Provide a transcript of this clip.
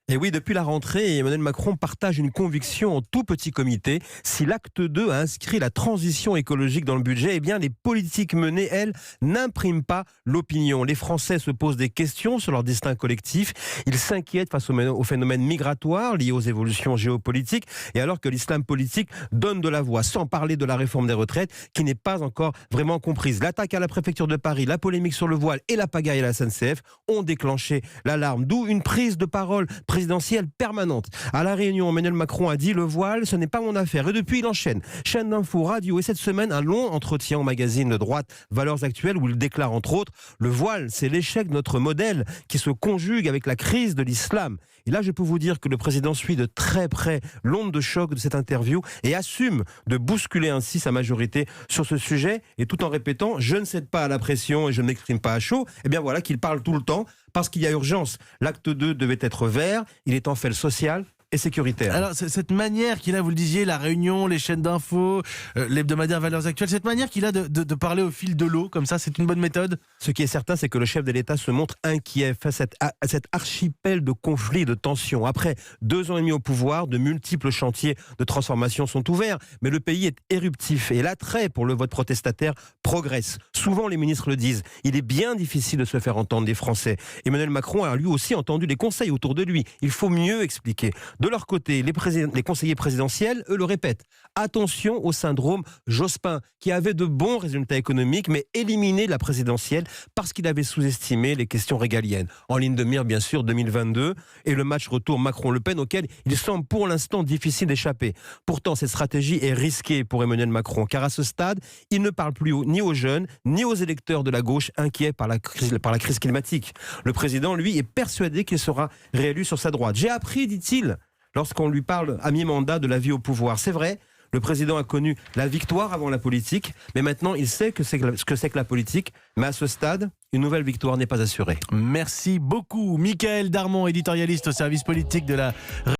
Et oui, depuis la rentrée, Emmanuel Macron partage une conviction en tout petit comité. Si l'acte 2 a inscrit la transition écologique dans le budget, eh bien les politiques menées, elles, n'impriment pas l'opinion. Les Français se posent des questions sur leur destin collectif. Ils s'inquiètent face au phénomène migratoire lié aux évolutions géopolitiques. Et alors que l'islam politique donne de la voix, sans parler de la réforme des retraites, qui n'est pas encore vraiment comprise. L'attaque à la préfecture de Paris, la polémique sur le voile et la pagaille à la SNCF ont déclenché l'alarme. D'où une prise de parole présidentielle permanente. À La Réunion, Emmanuel Macron a dit: le voile, ce n'est pas mon affaire. Et depuis, il enchaîne. Chaîne d'infos, radio et cette semaine, un long entretien au magazine de droite Valeurs Actuelles où il déclare entre autres: le voile, c'est l'échec de notre modèle qui se conjugue avec la crise de l'islam. Et là, je peux vous dire que le président suit de très près l'onde de choc de cette interview et assume de bousculer ainsi sa majorité sur ce sujet, et tout en répétant: je ne cède pas à la pression et je ne m'exprime pas à chaud. Et bien voilà qu'il parle tout le temps parce qu'il y a urgence. L'acte 2 devait être vert, il est en fait social et sécuritaire. Alors, cette manière qu'il a, vous le disiez, La Réunion, les chaînes d'infos, l'hebdomadaire Valeurs Actuelles, cette manière qu'il a de parler au fil de l'eau, comme ça, c'est une bonne méthode? Ce qui est certain, c'est que le chef de l'État se montre inquiet face à cet archipel de conflits, de tensions. Après 2 ans et demi au pouvoir, de multiples chantiers de transformation sont ouverts, mais le pays est éruptif et l'attrait pour le vote protestataire progresse. Souvent, les ministres le disent, il est bien difficile de se faire entendre des Français. Emmanuel Macron a lui aussi entendu les conseils autour de lui. Il faut mieux expliquer. De leur côté, les conseillers présidentiels, eux, le répètent. Attention au syndrome Jospin, qui avait de bons résultats économiques, mais éliminé la présidentielle parce qu'il avait sous-estimé les questions régaliennes. En ligne de mire, bien sûr, 2022, et le match retour Macron-Le Pen, auquel il semble pour l'instant difficile d'échapper. Pourtant, cette stratégie est risquée pour Emmanuel Macron, car à ce stade, il ne parle plus ni aux jeunes, ni aux électeurs de la gauche inquiets par la crise climatique. Le président, lui, est persuadé qu'il sera réélu sur sa droite. J'ai appris, dit-il, lorsqu'on lui parle à mi-mandat de la vie au pouvoir. C'est vrai, le président a connu la victoire avant la politique, mais maintenant il sait ce que c'est que la politique. Mais à ce stade, une nouvelle victoire n'est pas assurée. Merci beaucoup, Mickaël Darmon, éditorialiste au service politique de la